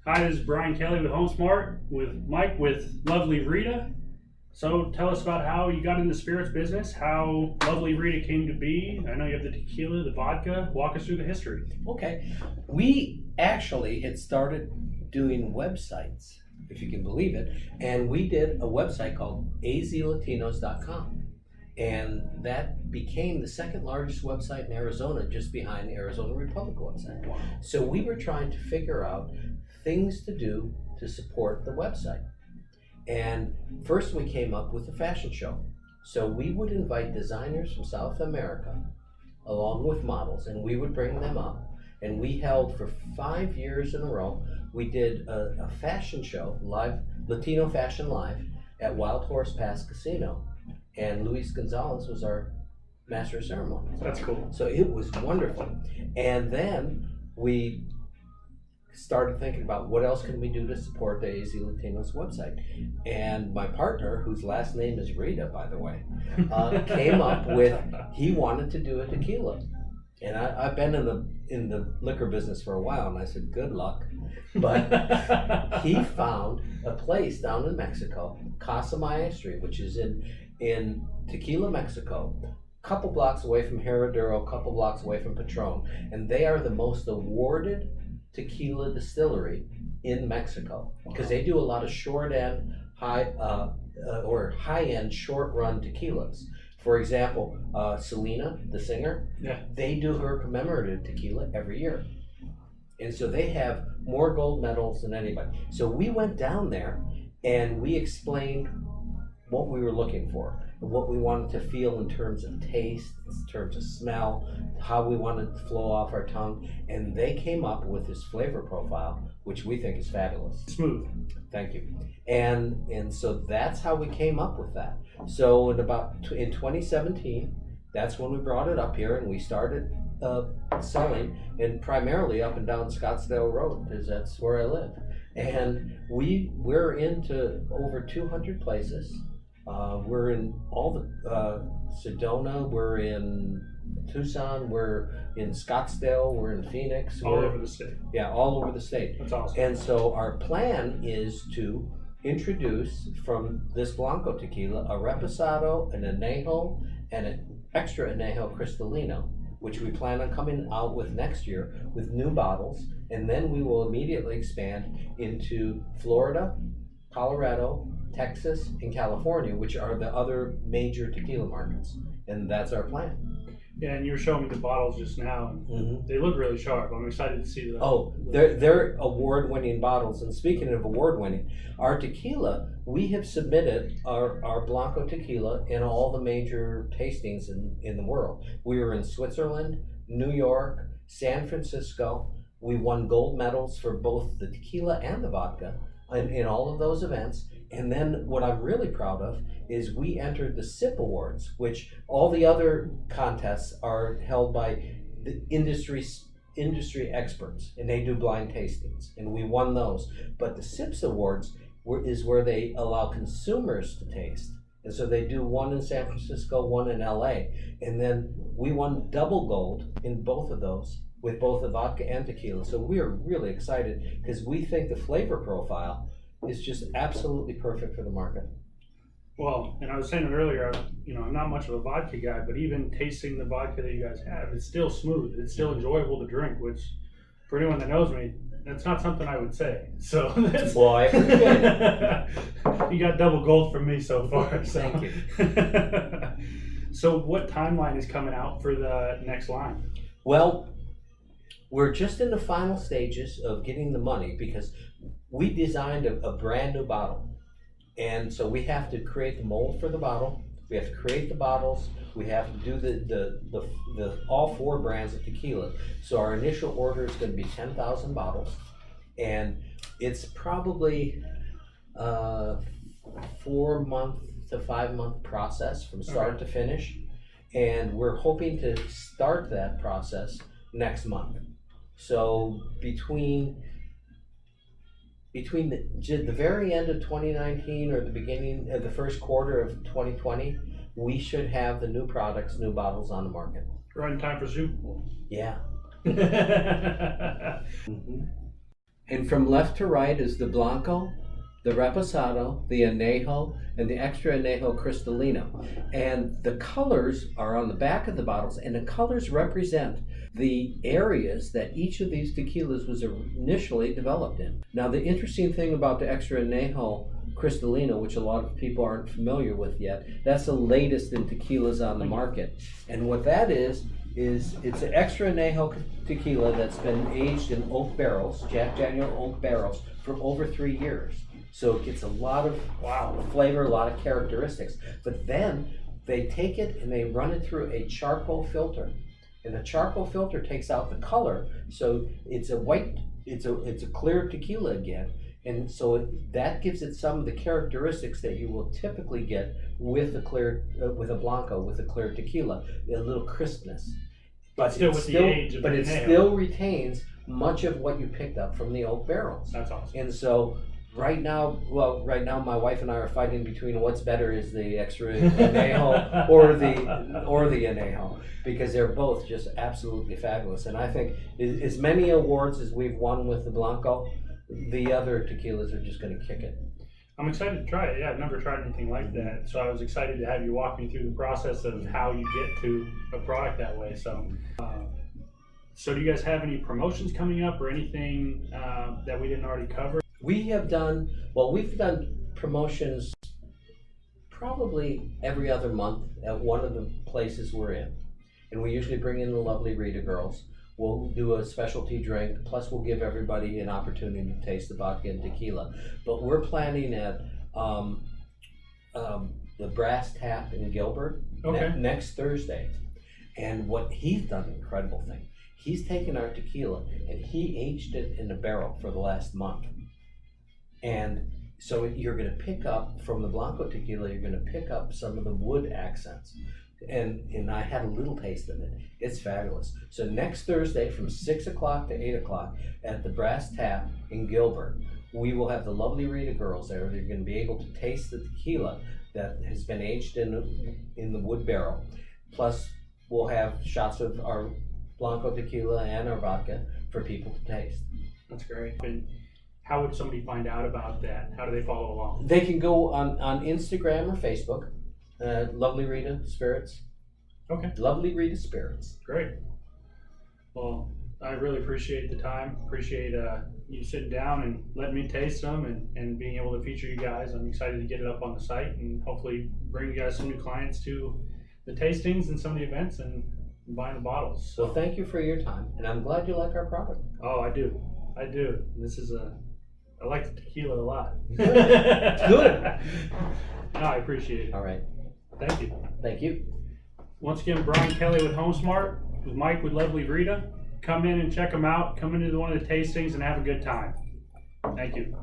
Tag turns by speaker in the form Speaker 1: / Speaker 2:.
Speaker 1: Hi, this is Brian Kelly with HomeSmart with Mike with Lovely Rita. So tell us about how you got in the spirits business, how Lovely Rita came to be. I know you have the tequila, the vodka. Walk us through the history.
Speaker 2: Okay. We actually had started doing websites, if you can believe it, and we did a website called azlatinos.com. And that became the second largest website in Arizona, just behind the Arizona Republic website.
Speaker 1: Wow.
Speaker 2: So we were trying to figure out things to do to support the website. And first we came up with a fashion show. So we would invite designers from South America along with models, and we would bring them up. And we held for 5 years in a row, we did a fashion show, live, Latino Fashion Live, at Wild Horse Pass Casino. And Luis Gonzalez was our master of ceremonies.
Speaker 1: That's cool.
Speaker 2: So it was wonderful. And then we started thinking about what else can we do to support the AZ Latinos website. And my partner, whose last name is Rita, by the way, came up with, he wanted to do a tequila. And I've been in the liquor business for a while, and I said, good luck. But he found a place down in Mexico, Casa Maestri, which is in Tequila, Mexico, a couple blocks away from Herradura, a couple blocks away from Patron. And they are the most awarded tequila distillery in Mexico, because they do a lot of short-end, high-end short-run tequilas. For example, Selena, the singer, they do her commemorative tequila every year. And so they have more gold medals than anybody. So we went down there and we explained what we were looking for and what we wanted to feel in terms of taste, in terms of smell, how we wanted to flow off our tongue. And they came up with this flavor profile, which we think is fabulous.
Speaker 1: Smooth.
Speaker 2: Thank you. And so that's how we came up with that. So in 2017, that's when we brought it up here, and we started selling, and primarily up and down Scottsdale Road, because that's where I live. And we're into over 200 places. We're in all the Sedona, we're in Tucson, we're in Scottsdale, we're in Phoenix.
Speaker 1: All over the state.
Speaker 2: Yeah, all over the state.
Speaker 1: That's awesome.
Speaker 2: And so our plan is to introduce from this Blanco tequila a Reposado, an Añejo, and an extra Añejo Cristalino, which we plan on coming out with next year with new bottles. And then we will immediately expand into Florida, Colorado, Texas, and California, which are the other major tequila markets. And that's our plan.
Speaker 1: Yeah, and you were showing me the bottles just now. And They look really sharp. I'm excited to see that.
Speaker 2: Oh, they're award-winning bottles. And speaking of award-winning, our tequila, we have submitted our Blanco tequila in all the major tastings in the world. We were in Switzerland, New York, San Francisco. We won gold medals for both the tequila and the vodka in all of those events. And then what I'm really proud of is we entered the SIP Awards, which all the other contests are held by the industry experts, and they do blind tastings, and we won those. But the SIPS Awards is where they allow consumers to taste. And so they do one in San Francisco, one in LA. And then we won double gold in both of those with both the vodka and tequila. So we are really excited because we think the flavor profile is just absolutely perfect for the market.
Speaker 1: Well, and I was saying it earlier, I'm not much of a vodka guy, but even tasting the vodka that you guys have, it's still smooth. It's still enjoyable to drink, which for anyone that knows me, that's not something I would say. So
Speaker 2: well, I appreciate it.
Speaker 1: You got double gold from me so far. So.
Speaker 2: Thank you.
Speaker 1: So what timeline is coming out for the next line?
Speaker 2: Well, we're just in the final stages of getting the money because we designed a brand new bottle. And so we have to create the mold for the bottle. We have to create the bottles. We have to do the all 4 brands of tequila. So our initial order is going to be 10,000 bottles. And it's probably a 4-month to 5-month process from start to finish. And we're hoping to start that process next month. So between the very end of 2019 or the beginning of the first quarter of 2020, we should have the new products, new bottles on the market.
Speaker 1: Right in time for Super Bowl.
Speaker 2: Yeah. And from left to right is the Blanco, the Reposado, the Añejo, and the Extra Añejo Cristalino. And the colors are on the back of the bottles, and the colors represent the areas that each of these tequilas was initially developed in. Now, the interesting thing about the Extra Añejo Cristalino, which a lot of people aren't familiar with yet, that's the latest in tequilas on the market. And what that is it's an Extra Añejo tequila that's been aged in oak barrels, Jack Daniel oak barrels, for over 3 years. So it gets a lot of flavor, a lot of characteristics. But then they take it and they run it through a charcoal filter. And the charcoal filter takes out the color, so it's a clear tequila again. And so that gives it some of the characteristics that you will typically get with a Blanco, with a clear tequila, a little crispness.
Speaker 1: But still with the age of
Speaker 2: but
Speaker 1: the
Speaker 2: it
Speaker 1: Añejo.
Speaker 2: still retains much of what you picked up from the oak barrels.
Speaker 1: That's awesome.
Speaker 2: And so right now my wife and I are fighting between what's better, is the Extra Añejo or the Añejo, because they're both just absolutely fabulous. And I think as many awards as we've won with the Blanco, the other tequilas are just going to kick it.
Speaker 1: I'm excited to try it. Yeah, I've never tried anything like that. So I was excited to have you walk me through the process of how you get to a product that way. So, so do you guys have any promotions coming up or anything that we didn't already cover?
Speaker 2: We've done promotions probably every other month at one of the places we're in. And we usually bring in the Lovely Rita girls. We'll do a specialty drink, plus we'll give everybody an opportunity to taste the vodka and tequila. But we're planning at the Brass Tap in Gilbert next Thursday. And what he's done, an incredible thing, he's taken our tequila and he aged it in a barrel for the last month. And so you're going to pick up, from the Blanco tequila, you're going to pick up some of the wood accents. And I had a little taste of it. It's fabulous. So next Thursday from 6 o'clock to 8 o'clock at the Brass Tap in Gilbert, we will have the Lovely Rita girls there. They're going to be able to taste the tequila that has been aged in the wood barrel. Plus, we'll have shots of our Blanco tequila and our vodka for people to taste.
Speaker 1: That's great. And how would somebody find out about that? How do they follow along?
Speaker 2: They can go on Instagram or Facebook. Lovely Rita Spirits.
Speaker 1: Okay.
Speaker 2: Lovely Rita Spirits.
Speaker 1: Great. Well, I really appreciate the time. Appreciate you sitting down and letting me taste them and being able to feature you guys. I'm excited to get it up on the site and hopefully bring you guys some new clients to the tastings and some of the events and buying the bottles. So
Speaker 2: well, thank you for your time, and I'm glad you like our product.
Speaker 1: Oh, I do. This is I like the tequila a lot.
Speaker 2: Good.
Speaker 1: No, I appreciate it.
Speaker 2: All right.
Speaker 1: Thank you.
Speaker 2: Thank you.
Speaker 1: Once again, Brian Kelly with HomeSmart, with Mike with Lovely Rita. Come in and check them out. Come into one of the tastings and have a good time. Thank you.